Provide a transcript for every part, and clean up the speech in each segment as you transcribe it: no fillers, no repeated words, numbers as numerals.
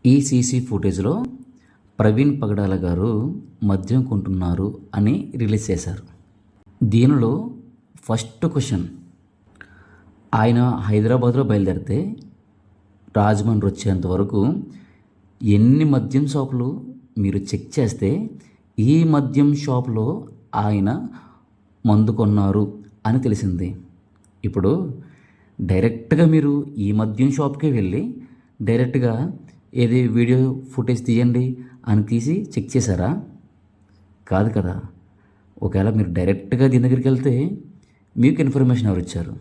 ఈ సీసీ ఫుటేజ్లో ప్రవీణ్ పగడాల గారు మద్యం కొంటున్నారు అని రిలీజ్ చేశారు. దీనిలో ఫస్ట్ క్వశ్చన్, ఆయన హైదరాబాద్లో బయలుదేరితే రాజమండ్రి వచ్చేంత వరకు ఎన్ని మద్యం షాపులు మీరు చెక్ చేస్తే ఈ మద్యం షాపులో ఆయన మందు కొన్నారు అని తెలిసింది. ఇప్పుడు డైరెక్ట్గా మీరు ఈ మద్యం షాప్కే వెళ్ళి డైరెక్ట్గా ఏది వీడియో ఫుటేజ్ తీయండి అని తీసి చెక్ చేశారా? కాదు కదా. ఒకవేళ మీరు డైరెక్ట్గా దీని దగ్గరికి వెళ్తే మీకు ఇన్ఫర్మేషన్ ఎవరు ఇచ్చారు?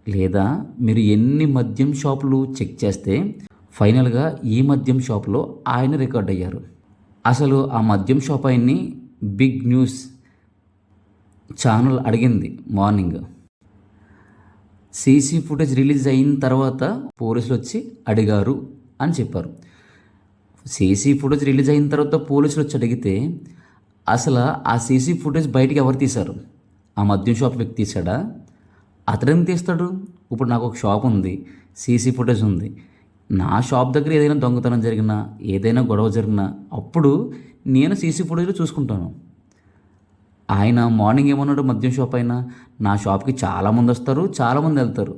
లేదా మీరు ఎన్ని మద్యం షాపులు చెక్ చేస్తే ఫైనల్గా ఈ మద్యం షాపులో ఆయన రికార్డ్ అయ్యారు. అసలు ఆ మద్యం షాప్ ఆయన్ని బిగ్ న్యూస్ ఛానల్ అడిగింది మార్నింగ్. సీసీ ఫుటేజ్ రిలీజ్ అయిన తర్వాత పోలీసులు వచ్చి అడిగారు అని చెప్పారు. సీసీ ఫుటేజ్ రిలీజ్ అయిన తర్వాత పోలీసులు వచ్చి అడిగితే అసలు ఆ సీసీ ఫుటేజ్ బయటికి ఎవరు తీశారు? ఆ మద్యం షాప్ వ్యక్తి తీశాడా? అతడేం తీస్తాడు? ఇప్పుడు నాకు ఒక షాప్ ఉంది, సీసీ ఫుటేజ్ ఉంది. నా షాప్ దగ్గర ఏదైనా దొంగతనం జరిగినా ఏదైనా గొడవ జరిగినా అప్పుడు నేను సీసీ ఫుటేజ్లో చూసుకుంటాను. ఆయన మార్నింగ్ ఏమన్నాడు? మద్యం షాప్ అయినా నా షాప్కి చాలామంది వస్తారు, చాలామంది వెళ్తారు,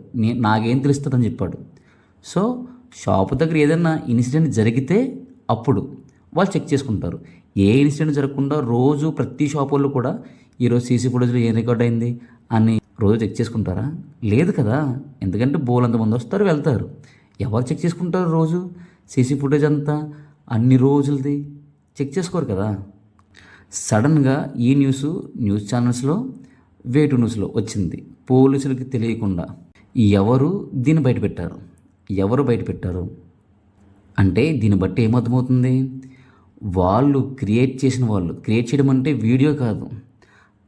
నాకేం తెలుస్తుందని చెప్పాడు. సో షాపు దగ్గర ఏదైనా ఇన్సిడెంట్ జరిగితే అప్పుడు వాళ్ళు చెక్ చేసుకుంటారు. ఏ ఇన్సిడెంట్ జరగకుండా రోజు ప్రతి షాప్ వాళ్ళు కూడా ఈరోజు సీసీ ఫుటేజ్లో ఏం రికార్డ్ అయింది అని రోజు చెక్ చేసుకుంటారా? లేదు కదా. ఎందుకంటే బోలంతమంది వస్తారు, వెళ్తారు. ఎవరు చెక్ చేసుకుంటారు రోజు సీసీ ఫుటేజ్ అంతా? అన్ని రోజులది చెక్ చేసుకోరు కదా. సడన్గా ఈ న్యూస్ ఛానల్స్లో వేటు న్యూస్లో వచ్చింది, పోలీసులకి తెలియకుండా. ఎవరు దీన్ని బయటపెట్టారు? ఎవరు బయటపెట్టారు అంటే దీన్ని బట్టి ఏమర్థమవుతుంది? వాళ్ళు క్రియేట్ చేయడం అంటే వీడియో కాదు,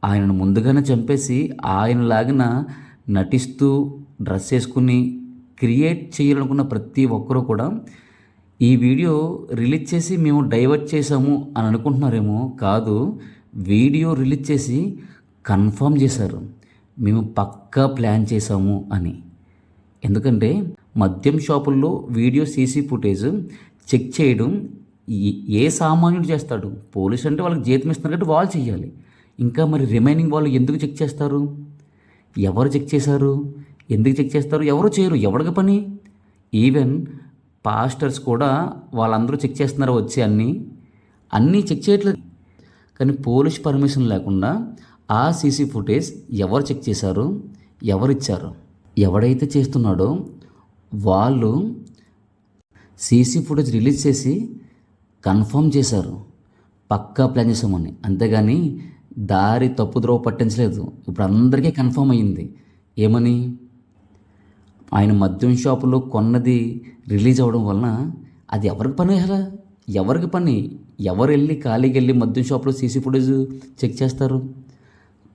ఆయనను ముందుగానే చంపేసి ఆయనలాగిన నటిస్తూ డ్రెస్ వేసుకుని క్రియేట్ చేయాలనుకున్న ప్రతి ఒక్కరూ కూడా ఈ వీడియో రిలీజ్ చేసి మేము డైవర్ట్ చేసాము అని అనుకుంటున్నారేమో. కాదు, వీడియో రిలీజ్ చేసి కన్ఫర్మ్ చేశారు, మేము పక్కా ప్లాన్ చేసాము అని. ఎందుకంటే మద్యం షాపుల్లో వీడియో సీసీ ఫుటేజ్ చెక్ చేయడం ఏ సామాన్యుడు చేస్తాడు? పోలీసు అంటే వాళ్ళకి జీతం ఇస్తున్నారు కాబట్టి వాళ్ళు చేయాలి. ఇంకా మరి రిమైనింగ్ వాళ్ళు ఎందుకు చెక్ చేస్తారు? ఎవరు చెక్ చేశారు? ఎందుకు చెక్ చేస్తారు? ఎవరు చేయరు. ఎవరికి పని? ఈవెన్ పాస్టర్స్ కూడా వాళ్ళందరూ చెక్ చేస్తున్నారు వచ్చి అన్నీ చెక్ చేయట్లేదు. కానీ పోలీస్ పర్మిషన్ లేకుండా ఆ సీసీ ఫుటేజ్ ఎవరు చెక్ చేశారు? ఎవరు ఇచ్చారు? ఎవడైతే చేస్తున్నాడో వాళ్ళు సీసీ ఫుటేజ్ రిలీజ్ చేసి కన్ఫర్మ్ చేశారు, పక్కా ప్లాన్ చేసామని. అంతేగాని దారి తప్పుద్రోవ పట్టించలేదు. ఇప్పుడు అందరికీ కన్ఫర్మ్ అయ్యింది. ఏమని? ఆయన మద్యం షాపులో కొన్నది రిలీజ్ అవ్వడం వలన అది ఎవరికి పని? అసలు ఎవరికి పని? ఎవరు వెళ్ళి ఖాళీకి వెళ్ళి మద్యం షాపులో సీసీ ఫుటేజ్ చెక్ చేస్తారు?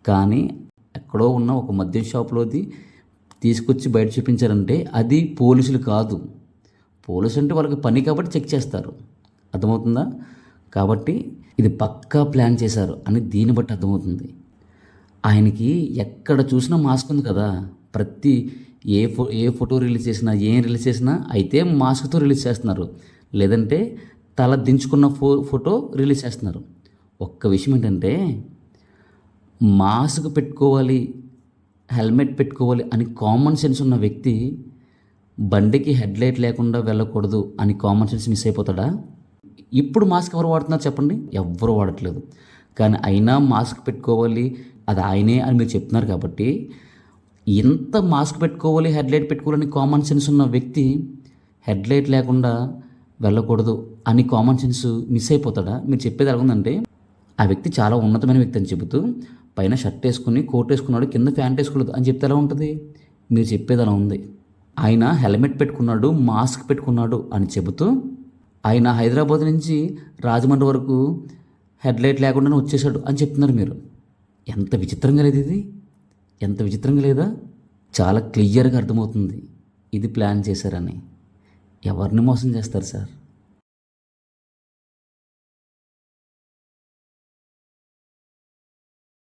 కానీ ఎక్కడో ఉన్న ఒక మద్యం షాపులోది తీసుకొచ్చి బయట చూపించారంటే అది పోలీసులు కాదు. పోలీసు అంటే వాళ్ళకి పని కాబట్టి చెక్ చేస్తారు. అర్థమవుతుందా? కాబట్టి ఇది పక్కా ప్లాన్ చేశారు అని దీన్ని బట్టి అర్థమవుతుంది. ఆయనకి ఎక్కడ చూసినా మాస్క్ ఉంది కదా. ప్రతి ఏ ఫోటో రిలీజ్ చేసినా, ఏం రిలీజ్ చేసినా అయితే మాస్క్తో రిలీజ్ చేస్తున్నారు, లేదంటే తల దించుకున్న ఫోటో రిలీజ్ చేస్తున్నారు. ఒక్క విషయం ఏంటంటే మాస్క్ పెట్టుకోవాలి, హెల్మెట్ పెట్టుకోవాలి అని కామన్ సెన్స్ ఉన్న వ్యక్తి బండికి హెడ్లైట్ లేకుండా వెళ్ళకూడదు అని కామన్ సెన్స్ మిస్ అయిపోతాడా? ఇప్పుడు మాస్క్ ఎవరు వాడుతున్నారు చెప్పండి? ఎవ్వరు వాడట్లేదు. కానీ అయినా మాస్క్ పెట్టుకోవాలి, అది ఆయనే అని మీరు చెప్తున్నారు కాబట్టి ఎంత మాస్క్ పెట్టుకోవాలి, హెడ్లైట్ పెట్టుకోవాలని కామన్ సెన్స్ ఉన్న వ్యక్తి హెడ్లైట్ లేకుండా వెళ్ళకూడదు అని కామన్ సెన్స్ మిస్ అయిపోతాడా? మీరు చెప్పేది ఎలాగుందంటే ఆ వ్యక్తి చాలా ఉన్నతమైన వ్యక్తి అని చెబుతూ పైన షర్ట్ వేసుకుని కోట్ వేసుకున్నాడు, కింద ప్యాంట్ వేసుకోలేదు అని చెప్తే ఎలా ఉంటుంది? మీరు చెప్పేది అలా ఉంది. ఆయన హెల్మెట్ పెట్టుకున్నాడు, మాస్క్ పెట్టుకున్నాడు అని చెబుతూ ఆయన హైదరాబాద్ నుంచి రాజమండ్రి వరకు హెడ్లైట్ లేకుండానే వచ్చేసాడు అని చెప్తున్నారు మీరు. ఎంత విచిత్రంగా లేదు ఇది? ఎంత విచిత్రంగా లేదా? చాలా క్లియర్గా అర్థమవుతుంది ఇది ప్లాన్ చేశారని. ఎవరిని మోసం చేస్తారు సార్?